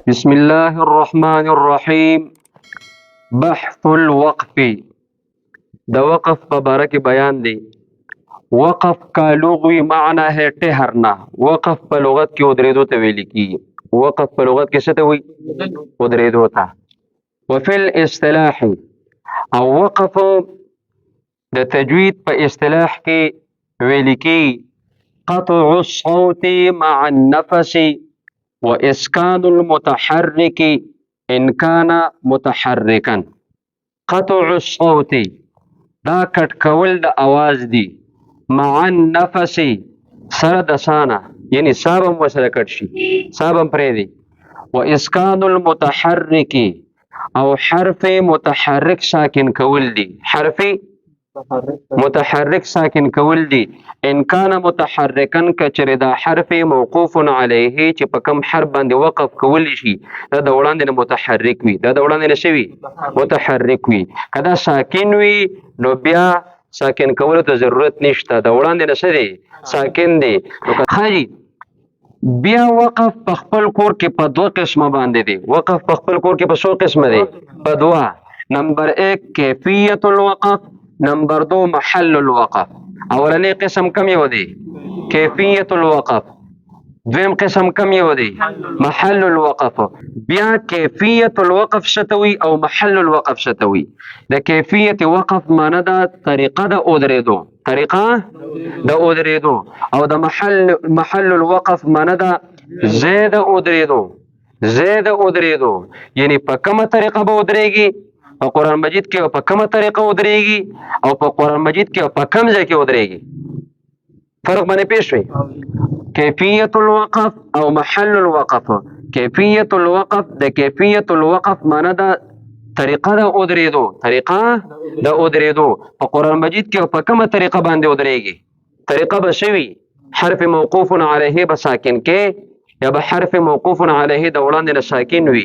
بسم الله الرحمن الرحیم. بحث الوقف، د وقف په باره کې بیان دی. وقف کا لغوی معنی ہے ټهرنا. وقف په لغت کې ودرېدو ته ویل کیږي. وقف په لغت کې څه ته وایي؟ ودرېدو ته. وفي الاصطلاح، او وقف د تجوید په اصطلاح کې ویل کیږي قطع الصوت مع النفس واسکان المتحرك ان كان متحركا. قطع الصوت دا کټ کول د اواز دی، مع النفس سره د سانه، یعنی سابم وسره کټ شي، سابم پرې دی. واسکان المتحرك، او حرف متحرک ساکن کول دی. حرف متحرک ساکن کول دی. ان کان متحرکن کچره دا حرف موقوف علیه چې په کم حرف باندې وقف کول شي دا د وړاندې نه متحرک وي، دا د وړاندې نه شوي متحرک وي. کدا ساکن وي نو بیا ساکن کولو ته ضرورت نشته، د وړاندې نه څه دی؟ ساکن دی. نو خاجي بیا وقف په خپل کور کې په دوه قسمه باندې دی. وقف په خپل کور کې په څو قسمه دی؟ په دوه. نمبر 1 کیفیت الوقف، نمبر 2 محل الوقف. اولنی قسم کم یو دی؟ کیفیت الوقف. دویم قسم کم یو دی؟ محل الوقف. بیا کیفیت الوقف شتوي او محل الوقف شتوي. د کیفیت وقف معنی دا طریقه د اودریدو، طریقه د اودریدو، او د محل الوقف معنی دا زید اودریدو، زید اودریدو، یعنی په کومه طریقه به ودرېږي؟ په قرآن مجید کې په کومه طریقه ودرېږي او په قرآن مجید کې په کوم ځای کې ودرېږي. فرق باندې پېښ شوی. کیفیت الوقف او محل الوقف. کیفیت الوقف د کیفیت الوقف معنی دا طریقه د اودریدو، طریقه د اودریدو. په قرآن مجید کې په کومه طریقه باندې ودرېږي؟ طریقه به شوي حرف موقوف علیه به ساکن کې، یا به حرف موقوف علیه د وړاندې نه ساکن وي،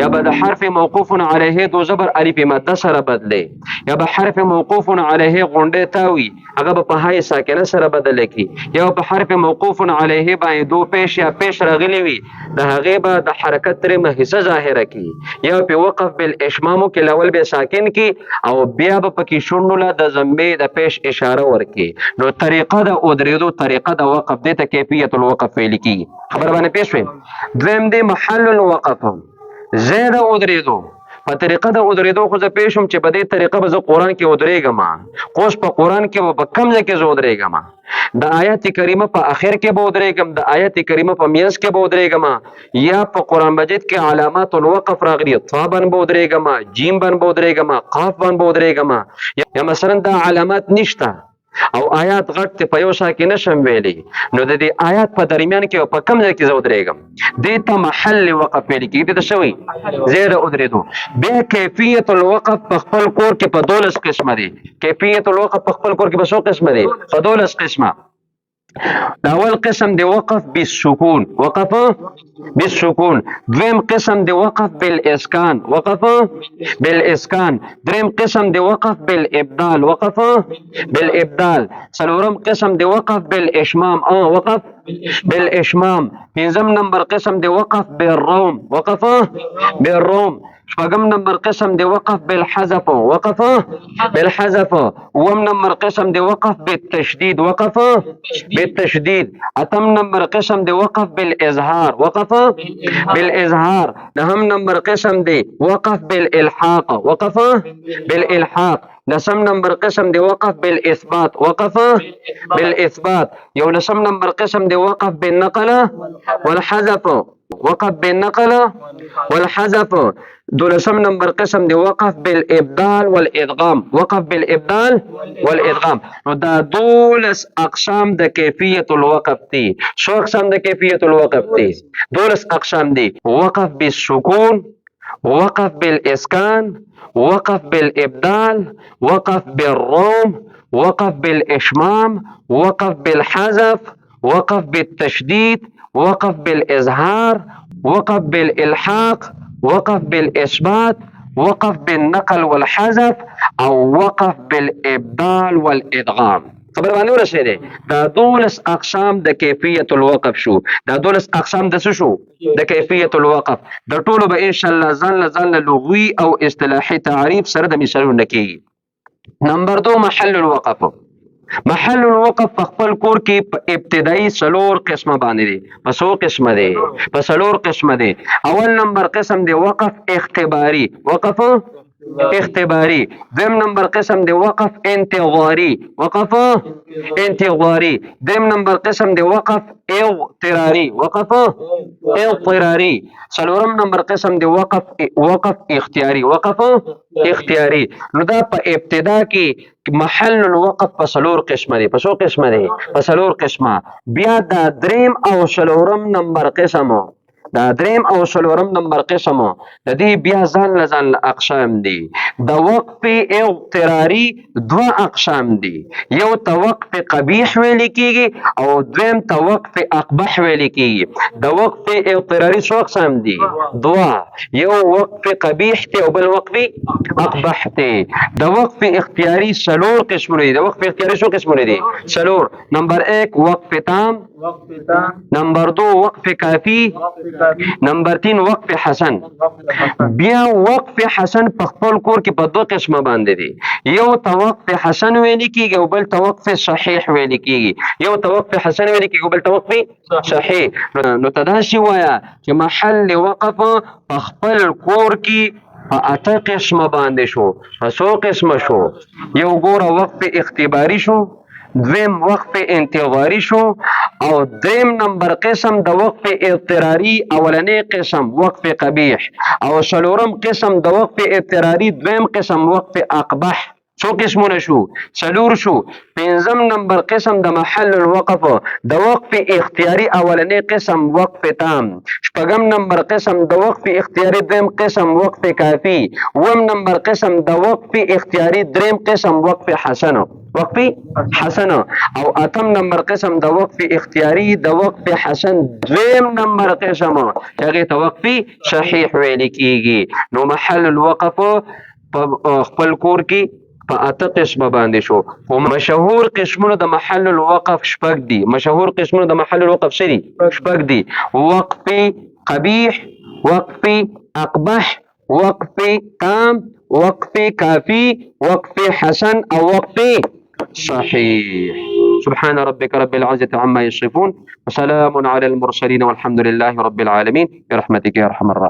یا به د حرف موقوف علیه دو زبر الف ماده سره بدلی، یا به حرف موقوف علیه غونډه تاوي هغه به په های ساکنه سره بدل کی، یا په حرف موقوف علیه باندې دو پیش یا پیش راغلی وي د هغه به د حرکت تر حصہ ظاهره کی، یا په وقف بالاشمام کې لول به ساکن کی او بیا به پکې شونډه د ضمه د پیش اشاره ورکی. نو طریقه د اودریدو، طریقه د وقف د کیفیت الوقف ویل کی. خبر باندې پېښ شوی. دویم دی محل الوقف، زید اودریدو. په طریقه د اودریدو خو زه پېښ شم چې په دې طریقه به زه قرآن کې ودرېږم. خو اوس په قرآن کې به په کوم ځای کې زه ودرېږم؟ د آیت کریمه په اخر کې به ودرېږم، د آیت کریمه په میانځ کې به ودرېږم، یا په قرآن مجید کې علامات الوقف راغلي طا باندې به ودرېږم، جیم باندې به ودرېږم، قاف باندې به ودرېږم، یا مثلا دا علامات نشته او آیات غټ ته په یو شا کې نشم ویلی، نو د دې آیات په درمیان کې په کم ځای کې زه ودرېږم؟ دې ته محل وقف ویل کېږي. دې ته شوی زیر ودرېدو. بیا کیفیت الوقف په خپل کور کې په 12 قسمه دی. کیفیت الوقف په خپل کور کې په څو قسمه دی؟ په 12 قسمه. اول قسم دی وقف بالسکون، وقف بالسکون. دویم قسم دی وقف بالاسکان، وقف بالاسکان. دریم قسم دی وقف بالابدال، وقف بالابدال. څلورم قسم دی وقف بالاشمام، وقف بالاشمام. پنځم نمبر قسم دی وقف بالروم، وقف بالروم. شپږم نمبر قسم دی وقف بالحذف، وقف بالحذف. اووم نمبر قسم دی وقف بالتشدید، وقف بالتشدید. اتم نمبر قسم دی وقف بالاظهار، وقف بالاظهار. نهم نمبر قسم دی وقف بالالحاق، وقف بالالحاق. لسم نمبر قسم دی وقف بالاثبات، وقف بالاثبات. یو لسم نمبر قسم دی وقف بالنقل والحذف، وقف بالنقل والحذف. دولسم نمبر قسم دی وقف بالابدال والادغام، وقف بالابدال والادغام. نو دا 12 اقسام د کیفیت الوقف دي. شو اقسام د کیفیت الوقف دي؟ 12 اقسام دي. وقف بالسکون، وقف بالاسکان، وقف بالابدال، وقف بالروم، وقف بالاشمام، وقف بالحذف، وقف بالتشدید، وقف بالاظهار، وقف بالالحاق، وقف بالاثبات، وقف بالنقل والحذف، او وقف بالابدال والادغام. خبر باندې ورسېده. دا دولس اقسام د کیفیت الوقف شو. دا دولس اقسام د څه شو؟ د کیفیت الوقف. د ټولو به ان شاء الله ځان لغوي او اصطلاحي تعریف سره د مثالونو کېږي. نمبر 2 محل الوقف. محل الوقف په خپل کور کې په ابتدایي څلور قسمه باندې دي. په څو قسمه دي؟ په څلور قسمه دي. اول نمبر قسم دی وقف اختباري. وقف اختباري. دویم نمبر قسم دی وقف انتظاري. وقف انتظاري. دریم نمبر قسم دی وقف اضطراري. وقف اضطراري. څلورم نمبر قسم دی وقف اختیاري. وقف اختیاري. نو دا په ابتدا کې محل الوقف په څلور قسمه دي. په څو قسمه دي؟ په څلور قسمه. بیا دا دریم او څلورم نمبر قسم، دا دریم او څلورم نمبر قسم د دې بیا ځان اقسام دي. د وقف اضطراري دوه اقسام دي. یو توقف قبیح ویل کیږي او دویم توقف اقبح ویل کیږي. د وقف اضطراري څو اقسام دي؟ دوه. یو وقف قبیح ته او بل وقف اقبح ته. د وقف اختیاري څلور قسمونه دي. د وقف اختیاري څو قسمونه دي؟ څلور. نمبر 1 وقف تام. نمبر 2 وقف کافی. نمبر 3 وقف حسن. بیا وقف حسن په خپل کور کې په دوه قسمه باندې دي. یو توقف حسن ویل کیږي او بل توقف صحیح ویل کیږي. یو توقف حسن ویل کیږي او بل توقف صحیح. نو تداسي وایا چې محل وقف په خپل کور کې په اته قسمه باندې شو. په څو قسمه شو؟ یو ګوره وقف اختباري شو، دویم وقف انتظاري شو، او دریم نمبر قسم د وقف اضطراري اولنی قسم وقف قبیح، او څلورم قسم د وقف اضطراري دویم قسم وقف اقبح. څو قسمونه شو؟ څلور شو. پنځم نمبر قسم د محل الوقف د وقف اختیاري اولنی قسم وقف تام. شپږم نمبر قسم د وقف اختیاري دویم قسم وقف کافی. اووم نمبر قسم د وقف اختیاري دریم قسم وقف حسن. وقف حسن. او اتم نمبر قسم د وقف اختیاري د وقف حسن دویم نمبر قسم هغه ته وقف صحیح ویل کیږي. نو محل الوقف په خپل کور کې په اته قسمه باندې شو. او مشهور قسمونه د محل الوقف شپږ دي. مشهور قسمونه د محل الوقف څه دي؟ شپږ دي. وقف قبیح، وقف اقبح، وقف تام، وقف کافی، وقف حسن او وقف صحيح. سبحان ربك رب العزة عما يصفون وسلام على المرسلين والحمد لله رب العالمين برحمتك يا أرحم الراحمين.